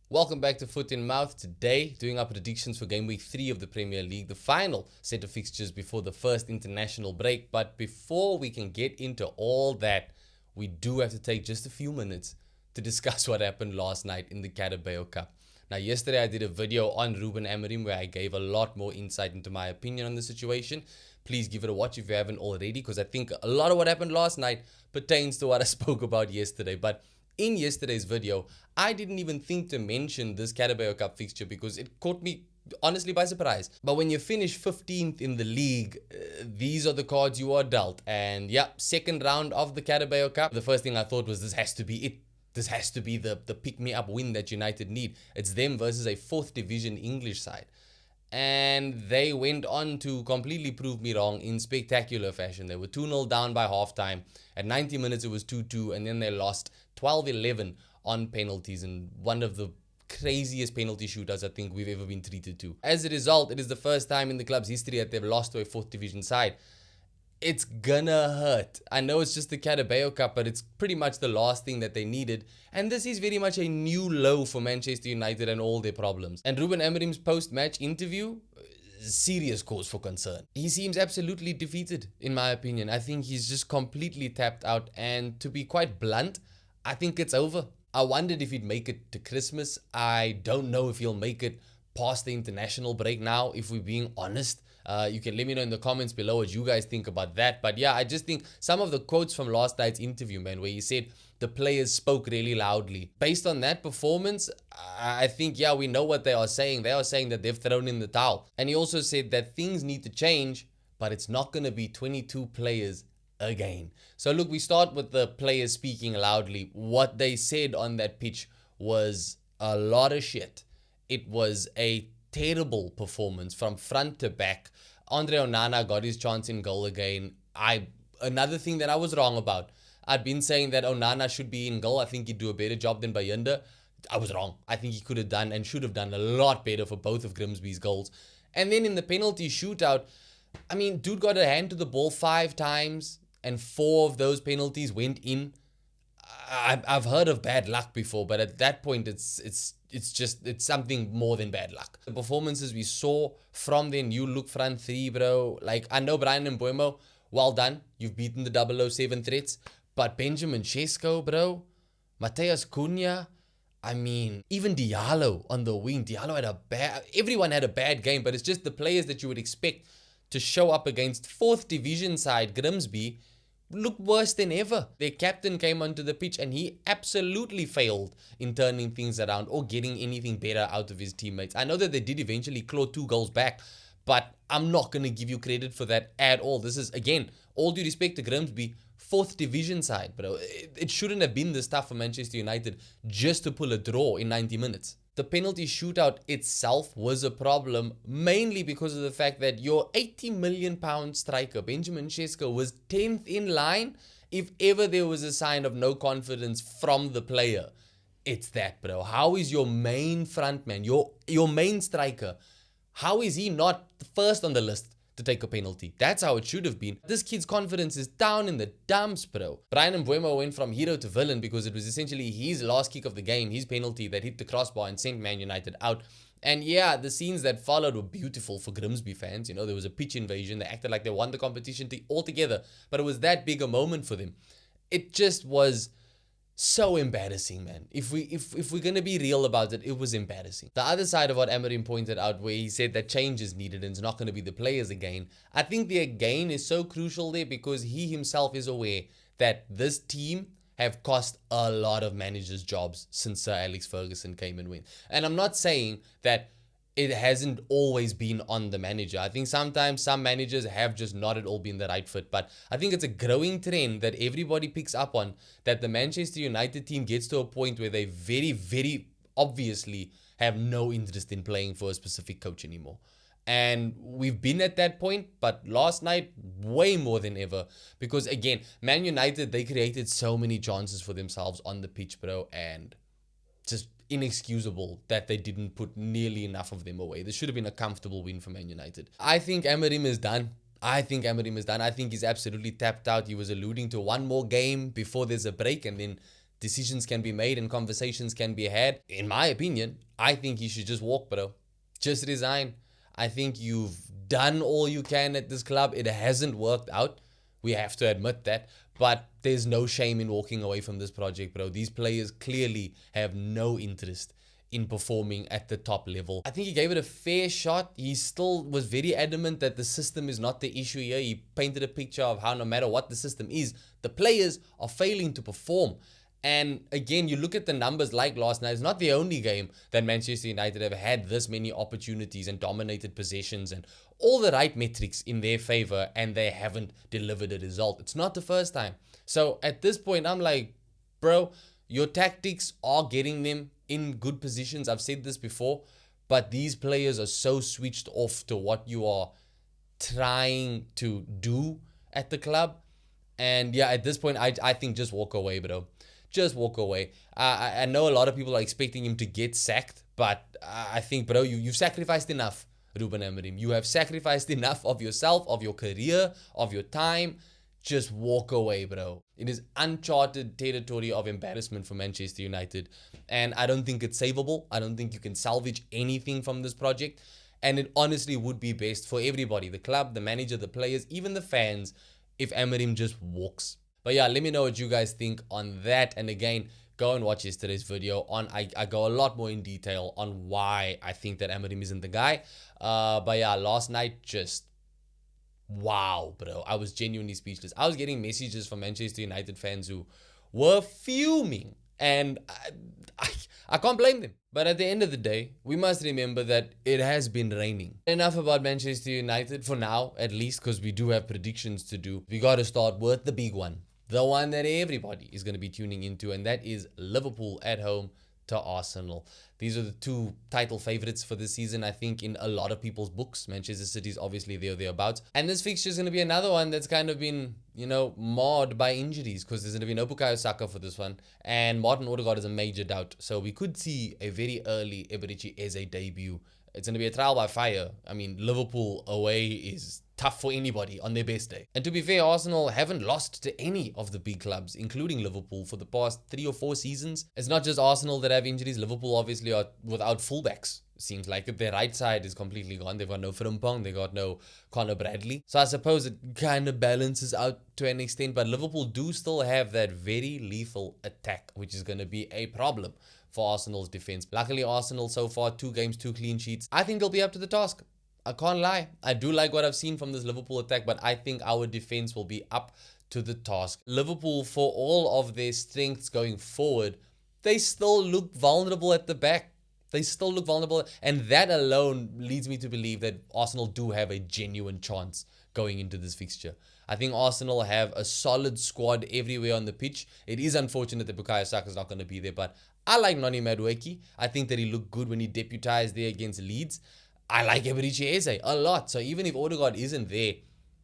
Welcome back to Foot in Mouth. Today, doing our predictions for game week 3 of the Premier League, the final set of fixtures before the first international break. But before we can get into all that, we do have to take just a few minutes to discuss what happened last night in the Carabao Cup. Now, yesterday I did a video on Ruben Amorim where I gave a lot more insight into my opinion on the situation. Please give it a watch if you haven't already, because I think a lot of what happened last night pertains to what I spoke about yesterday. But in yesterday's video, I didn't even think to mention this Carabao Cup fixture because it caught me honestly by surprise. But when you finish 15th in the league, these are the cards you are dealt. And yeah, second round of the Carabao Cup, the first thing I thought was this has to be it. This has to be the pick-me-up win that United need. It's them versus a 4th division English side. And they went on to completely prove me wrong in spectacular fashion. They were 2-0 down by halftime. At 90 minutes, it was 2-2, and then they lost 12-11 on penalties, and one of the craziest penalty shootouts I think we've ever been treated to. As a result, it is the first time in the club's history that they've lost to a 4th division side. It's gonna hurt. I know it's just the Carabao Cup, but it's pretty much the last thing that they needed. And this is very much a new low for Manchester United and all their problems. And Ruben Amorim's post-match interview, serious cause for concern. He seems absolutely defeated, in my opinion. I think he's just completely tapped out. And to be quite blunt, I think it's over. I wondered if he'd make it to Christmas. I don't know if he'll make it past the international break now, if we're being honest. You can let me know in the comments below what you guys think about that. But yeah, I just think some of the quotes from last night's interview, man, where he said the players spoke really loudly. Based on that performance, I think, yeah, we know what they are saying. They are saying that they've thrown in the towel. And he also said that things need to change, but it's not going to be 22 players again. So look, we start with the players speaking loudly. What they said on that pitch was a lot of shit. It was a terrible performance from front to back. Andre Onana got his chance in goal again. Another thing that I was wrong about. I'd been saying that Onana should be in goal. I think he'd do a better job than Bayanda. I was wrong. I think he could have done and should have done a lot better for both of Grimsby's goals. And then in the penalty shootout, I mean, dude got a hand to the ball 5 times and 4 of those penalties went in. I've heard of bad luck before, but at that point, it's something more than bad luck. The performances we saw from their new look front three, bro. Like, I know Brian and Mbeumo, well done. You've beaten the 007 threats. But Benjamin Sesko, bro. Mateus Cunha. I mean, even Diallo on the wing. Everyone had a bad game, but it's just the players that you would expect to show up against 4th division side Grimsby look worse than ever. Their captain came onto the pitch and he absolutely failed in turning things around or getting anything better out of his teammates. I know that they did eventually claw 2 goals back, but I'm not going to give you credit for that at all. This is, again, all due respect to Grimsby, 4th division side, bro. It shouldn't have been this tough for Manchester United just to pull a draw in 90 minutes. The penalty shootout itself was a problem, mainly because of the fact that your £80 million striker, Benjamin Sesko, was 10th in line. If ever there was a sign of no confidence from the player, it's that, bro. How is your main frontman, your main striker, how is he not first on the list to take a penalty? That's how it should have been. This kid's confidence is down in the dumps, bro. Brian Mbeumo went from hero to villain because it was essentially his last kick of the game, his penalty that hit the crossbar and sent Man United out. And yeah, the scenes that followed were beautiful for Grimsby fans. You know, there was a pitch invasion. They acted like they won the competition altogether, but it was that big a moment for them. It just was so embarrassing, man. If we're gonna be real about it, it was embarrassing. The other side of what Amorim pointed out, where he said that change is needed and it's not going to be the players again, I think the again is so crucial there because he himself is aware that this team have cost a lot of managers' jobs since Sir Alex Ferguson came and went. And I'm not saying that it hasn't always been on the manager. I think sometimes some managers have just not at all been the right fit. But I think it's a growing trend that everybody picks up on, that the Manchester United team gets to a point where they very, very obviously have no interest in playing for a specific coach anymore. And we've been at that point, but last night, way more than ever. Because again, Man United, they created so many chances for themselves on the pitch, bro. And just inexcusable that they didn't put nearly enough of them away. This should have been a comfortable win for Man United. I think Amorim is done. I think he's absolutely tapped out. He was alluding to one more game before there's a break, and then decisions can be made and conversations can be had. In my opinion, I think he should just walk, bro. Just resign. I think you've done all you can at this club. It hasn't worked out. We have to admit that. But there's no shame in walking away from this project, bro. These players clearly have no interest in performing at the top level. I think he gave it a fair shot. He still was very adamant that the system is not the issue here. He painted a picture of how no matter what the system is, the players are failing to perform. And again, you look at the numbers like last night. It's not the only game that Manchester United have had this many opportunities and dominated possessions and all the right metrics in their favor, and they haven't delivered a result. It's not the first time. So at this point, I'm like, bro, your tactics are getting them in good positions. I've said this before, but these players are so switched off to what you are trying to do at the club. And yeah, at this point, I think just walk away, bro. Just walk away. I know a lot of people are expecting him to get sacked, but I think, bro, you've sacrificed enough, Ruben Amorim. You have sacrificed enough of yourself, of your career, of your time. Just walk away, bro. It is uncharted territory of embarrassment for Manchester United, and I don't think it's savable. I don't think you can salvage anything from this project, and it honestly would be best for everybody, the club, the manager, the players, even the fans, if Amorim just walks. But yeah, let me know what you guys think on that. And again, go and watch yesterday's video on. I go a lot more in detail on why I think that Amorim isn't the guy. But yeah, last night, just wow, bro. I was genuinely speechless. I was getting messages from Manchester United fans who were fuming, and I can't blame them. But at the end of the day, we must remember that it has been raining. Enough about Manchester United for now, at least, because we do have predictions to do. We got to start with the big one. The one that everybody is going to be tuning into, and that is Liverpool at home to Arsenal. These are the two title favorites for this season, I think, in a lot of people's books. Manchester City is obviously there or thereabouts. And this fixture is going to be another one that's kind of been, marred by injuries, because there's going to be no Bukayo Saka for this one. And Martin Odegaard is a major doubt. So we could see a very early Eberechi Eze debut. It's going to be a trial by fire. I mean, Liverpool away is tough for anybody on their best day. And to be fair, Arsenal haven't lost to any of the big clubs, including Liverpool, for the past 3 or 4 seasons. It's not just Arsenal that have injuries. Liverpool obviously are without fullbacks. Seems like it. Their right side is completely gone. They've got no Frimpong. They got no Conor Bradley. So I suppose it kind of balances out to an extent. But Liverpool do still have that very lethal attack, which is going to be a problem for Arsenal's defense. Luckily, Arsenal so far, 2 games, 2 clean sheets. I think they'll be up to the task. I can't lie. I do like what I've seen from this Liverpool attack, but I think our defense will be up to the task. Liverpool, for all of their strengths going forward, they still look vulnerable at the back. They still look vulnerable, and that alone leads me to believe that Arsenal do have a genuine chance going into this fixture. I think Arsenal have a solid squad everywhere on the pitch. It is unfortunate that Bukayo Saka is not going to be there, but I like Noni Madueke. I think that he looked good when he deputized there against Leeds. I like Eberechi Eze a lot. So even if Odegaard isn't there,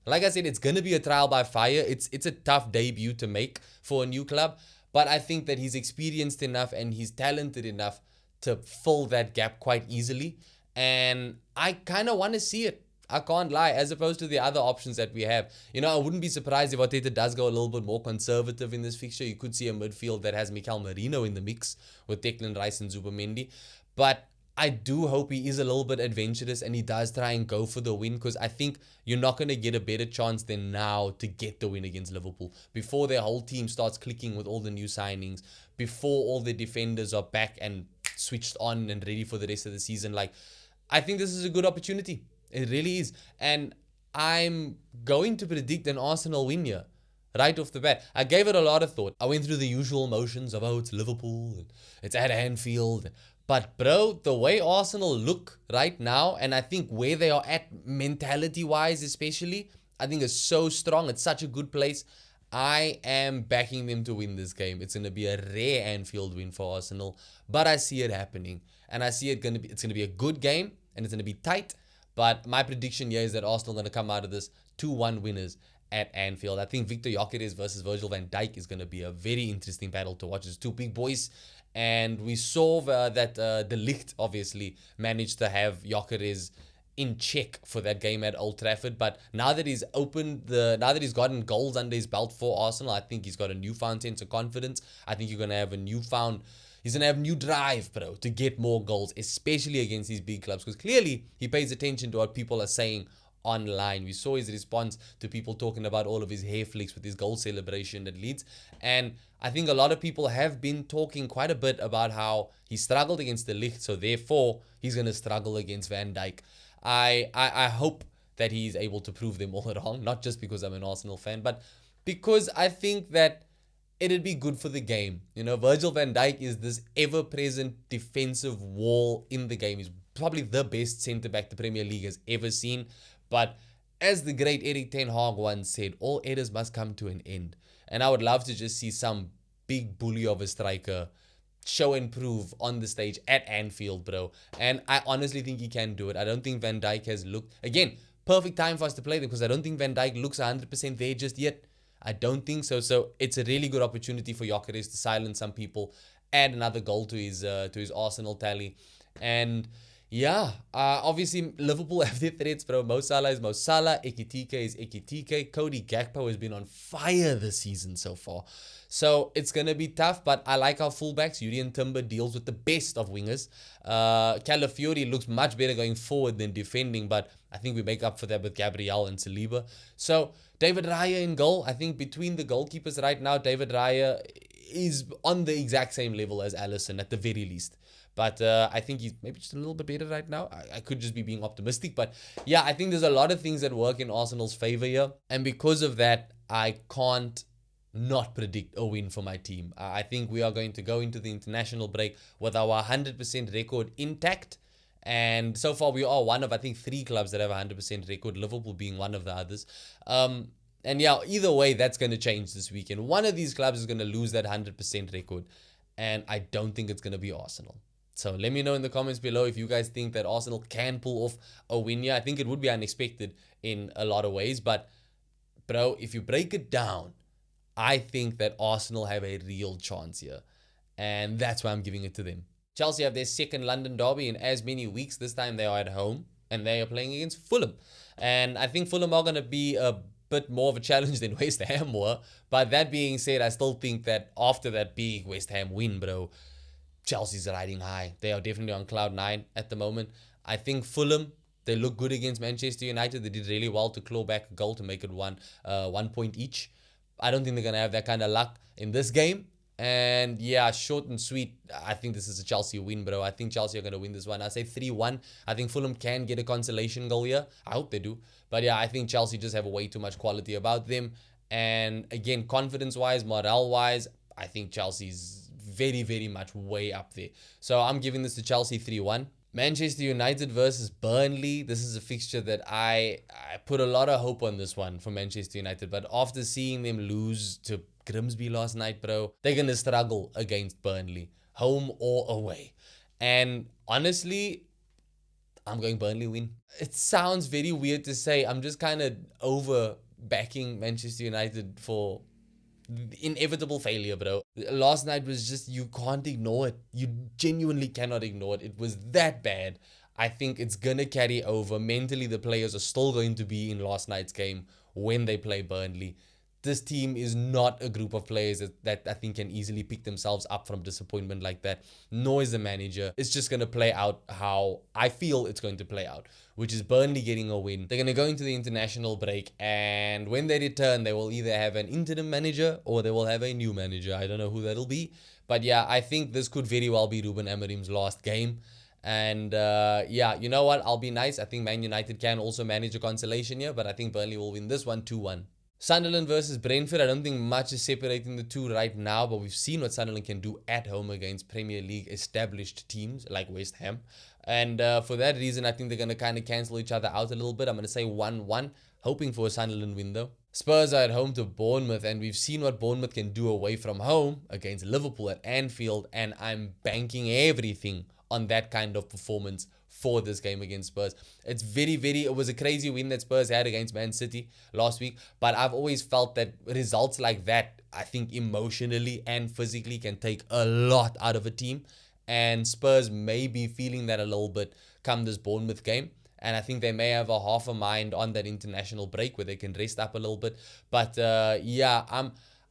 like I said, it's going to be a trial by fire. It's a tough debut to make for a new club. But I think that he's experienced enough and he's talented enough to fill that gap quite easily. And I kind of want to see it. I can't lie, as opposed to the other options that we have. I wouldn't be surprised if Arteta does go a little bit more conservative in this fixture. You could see a midfield that has Mikel Merino in the mix with Declan Rice and Zubimendi. But I do hope he is a little bit adventurous and he does try and go for the win, because I think you're not going to get a better chance than now to get the win against Liverpool before their whole team starts clicking with all the new signings, before all the defenders are back and switched on and ready for the rest of the season. I think this is a good opportunity. It really is. And I'm going to predict an Arsenal win here right off the bat. I gave it a lot of thought. I went through the usual motions of, it's Liverpool, and it's at Anfield. But bro, the way Arsenal look right now, and I think where they are at mentality-wise especially, I think is so strong. It's such a good place. I am backing them to win this game. It's going to be a rare Anfield win for Arsenal, but I see it happening. And I see it's going to be a good game, and it's going to be tight. But my prediction here is that Arsenal are going to come out of this 2-1 winners at Anfield. I think Victor Gyökeres versus Virgil van Dijk is going to be a very interesting battle to watch. It's 2 big boys. And we saw that De Ligt obviously managed to have Gyökeres in check for that game at Old Trafford. But now that he's gotten goals under his belt for Arsenal, I think he's got a newfound sense of confidence. I think he's gonna have new drive, bro, to get more goals, especially against these big clubs, because clearly he pays attention to what people are saying online. We saw his response to people talking about all of his hair flicks with his goal celebration at Leeds. And I think a lot of people have been talking quite a bit about how he struggled against the Ligt, so therefore he's going to struggle against Van Dijk. I hope that he's able to prove them all wrong, not just because I'm an Arsenal fan, but because I think that it'd be good for the game. Virgil van Dijk is this ever-present defensive wall in the game. He's probably the best centre-back the Premier League has ever seen. But as the great Erik ten Hag once said, all errors must come to an end. And I would love to just see some big bully of a striker show and prove on the stage at Anfield, bro. And I honestly think he can do it. I don't think Van Dijk has looked... Again, perfect time for us to play them, because I don't think Van Dijk looks 100% there just yet. I don't think so. So it's a really good opportunity for Gyökeres to silence some people, add another goal to his Arsenal tally. And yeah, obviously Liverpool have their threats, bro. Mo Salah is Mo Salah. Ekitike is Ekitike. Cody Gakpo has been on fire this season so far. So it's going to be tough, but I like our fullbacks. Yuri Timber deals with the best of wingers. Calafiori looks much better going forward than defending, but I think we make up for that with Gabriel and Saliba. So David Raya in goal. I think between the goalkeepers right now, David Raya is on the exact same level as Alisson at the very least. But I think he's maybe just a little bit better right now. I could just be being optimistic. But yeah, I think there's a lot of things that work in Arsenal's favor here. And because of that, I can't not predict a win for my team. I think we are going to go into the international break with our 100% record intact. And so far, we are one of, I think, 3 clubs that have a 100% record, Liverpool being one of the others. And yeah, either way, that's going to change this weekend. One of these clubs is going to lose that 100% record. And I don't think it's going to be Arsenal. So let me know in the comments below if you guys think that Arsenal can pull off a win here. I think it would be unexpected in a lot of ways. But, bro, if you break it down, I think that Arsenal have a real chance here. And that's why I'm giving it to them. Chelsea have their second London derby in as many weeks. This time they are at home and they are playing against Fulham. And I think Fulham are going to be a bit more of a challenge than West Ham were. But that being said, I still think that after that big West Ham win, bro, Chelsea's riding high. They are definitely on cloud 9 at the moment. I think Fulham, they look good against Manchester United. They did really well to claw back a goal to make it 1 point each. I don't think they're going to have that kind of luck in this game. And yeah, short and sweet, I think this is a Chelsea win, bro. I think Chelsea are going to win this one. I say 3-1. I think Fulham can get a consolation goal here. I hope they do. But yeah, I think Chelsea just have way too much quality about them. And again, confidence-wise, morale-wise, I think Chelsea's very, very much way up there. So I'm giving this to Chelsea 3-1. Manchester United versus Burnley. This is a fixture that I put a lot of hope on this one for Manchester United. But after seeing them lose to Grimsby last night, bro, they're going to struggle against Burnley, home or away. And honestly, I'm going Burnley win. It sounds very weird to say. I'm just kind of over backing Manchester United for inevitable failure, bro. Last night was just, you can't ignore it. You genuinely cannot ignore it. It was that bad. I think it's going to carry over. Mentally, the players are still going to be in last night's game when they play Burnley. This team is not a group of players that I think can easily pick themselves up from disappointment like that. Nor is the manager. It's just going to play out how I feel it's going to play out, which is Burnley getting a win. They're going to go into the international break, and when they return, they will either have an interim manager or they will have a new manager. I don't know who that'll be. But yeah, I think this could very well be Ruben Amorim's last game. And yeah, you know what? I'll be nice. I think Man United can also manage a consolation here, but I think Burnley will win this one 2-1. Sunderland versus Brentford. I don't think much is separating the two right now, but we've seen what Sunderland can do at home against Premier League established teams like West Ham. And for that reason, I think they're going to kind of cancel each other out a little bit. I'm going to say 1-1, hoping for a Sunderland win though. Spurs are at home to Bournemouth, and we've seen what Bournemouth can do away from home against Liverpool at Anfield, and I'm banking everything on that kind of performance for this game against Spurs. It was a crazy win that Spurs had against Man City last week, but I've always felt that results like that, I think emotionally and physically can take a lot out of a team, and Spurs may be feeling that a little bit come this Bournemouth game. And I think they may have a half a mind on that international break where they can rest up a little bit. But yeah,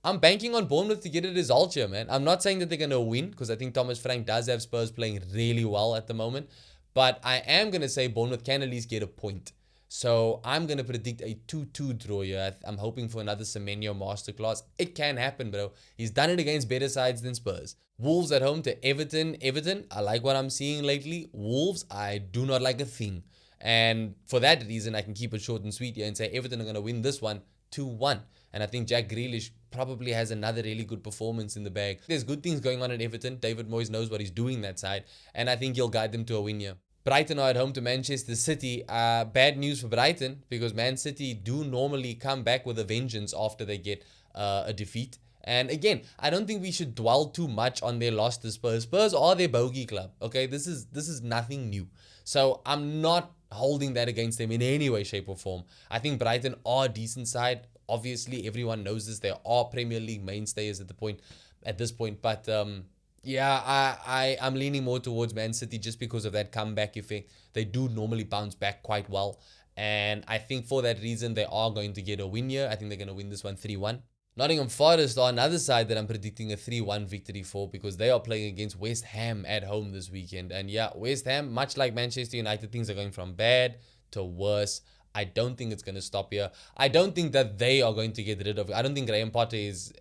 I'm banking on Bournemouth to get a result here, man. I'm not saying that they're going to win because I think Thomas Frank does have Spurs playing really well at the moment. But I am going to say Bournemouth can at least get a point. So I'm going to predict a 2-2 draw here. I'm hoping for another Semenyo masterclass. It can happen, bro. He's done it against better sides than Spurs. Wolves at home to Everton. Everton, I like what I'm seeing lately. Wolves, I do not like a thing. And for that reason, I can keep it short and sweet here and say Everton are going to win this one 2-1. And I think Jack Grealish probably has another really good performance in the bag. There's good things going on at Everton. David Moyes knows what he's doing that side. And I think he'll guide them to a win here. Brighton are at home to Manchester City. Bad news for Brighton because Man City do normally come back with a vengeance after they get a defeat. And again, I don't think we should dwell too much on their loss to Spurs. Spurs are their bogey club. Okay, this is nothing new. So I'm not holding that against them in any way, shape, or form. I think Brighton are a decent side. Obviously, everyone knows this. They are Premier League mainstays at this point. But yeah, I'm leaning more towards Man City just because of that comeback effect. They do normally bounce back quite well. And I think for that reason, they are going to get a win here. I think they're going to win this one 3-1. Nottingham Forest are another side that I'm predicting a 3-1 victory for because they are playing against West Ham at home this weekend. And yeah, West Ham, much like Manchester United, things are going from bad to worse. I don't think it's going to stop here. I don't think that they are going to get rid of it. I don't think Graham Potter is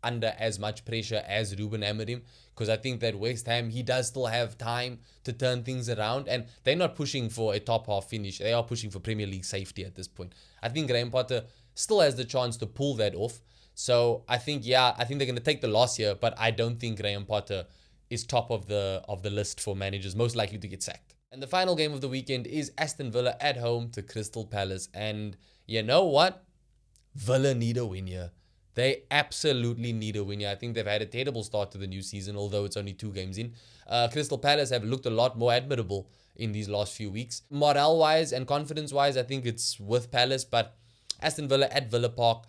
under as much pressure as Ruben Amorim because I think that West Ham, he does still have time to turn things around and they're not pushing for a top half finish. They are pushing for Premier League safety at this point. I think Graham Potter still has the chance to pull that off. So I think they're going to take the loss here, but I don't think Graham Potter is top of the list for managers most likely to get sacked. And the final game of the weekend is Aston Villa at home to Crystal Palace. And you know what? Villa need a win here. They absolutely need a win here. I think they've had a terrible start to the new season, although it's only 2 games in. Crystal Palace have looked a lot more admirable in these last few weeks. Morale-wise and confidence-wise, I think it's with Palace, but Aston Villa at Villa Park,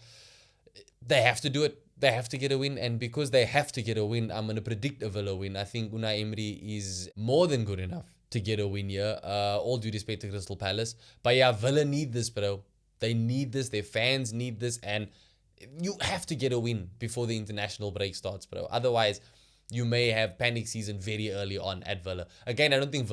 they have to do it. They have to get a win. And because they have to get a win, I'm going to predict a Villa win. I think Unai Emery is more than good enough to get a win here. All due respect to Crystal Palace. But yeah, Villa need this, bro. They need this. Their fans need this. And you have to get a win before the international break starts, bro. Otherwise, you may have panic season very early on at Villa. Again, I don't think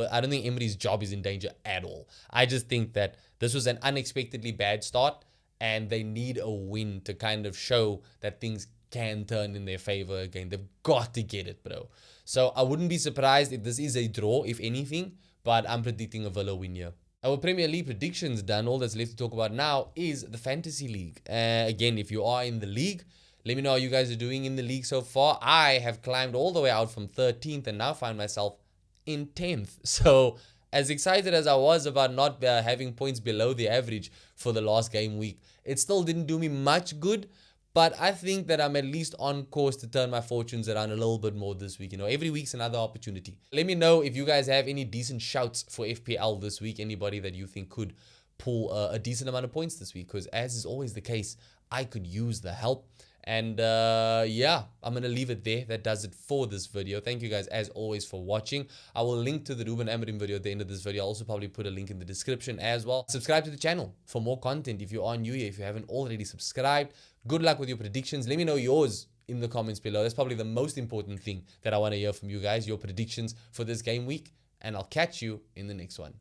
Emery's job is in danger at all. I just think that this was an unexpectedly bad start. And they need a win to kind of show that things can turn in their favor again. They've got to get it, bro. So I wouldn't be surprised if this is a draw, if anything. But I'm predicting a Villa win here. Our Premier League predictions done. All that's left to talk about now is the Fantasy League. Again, if you are in the league, let me know how you guys are doing in the league so far. I have climbed all the way out from 13th and now find myself in 10th. So as excited as I was about not having points below the average for the last game week, it still didn't do me much good. But I think that I'm at least on course to turn my fortunes around a little bit more this week. You know, every week's another opportunity. Let me know if you guys have any decent shouts for FPL this week. Anybody that you think could pull a decent amount of points this week. Because as is always the case, I could use the help. And yeah, I'm going to leave it there. That does it for this video. Thank you guys as always for watching. I will link to the Ruben Amorim video at the end of this video. I'll also probably put a link in the description as well. Subscribe to the channel for more content if you are new here. If you haven't already subscribed, good luck with your predictions. Let me know yours in the comments below. That's probably the most important thing that I want to hear from you guys. Your predictions for this game week. And I'll catch you in the next one.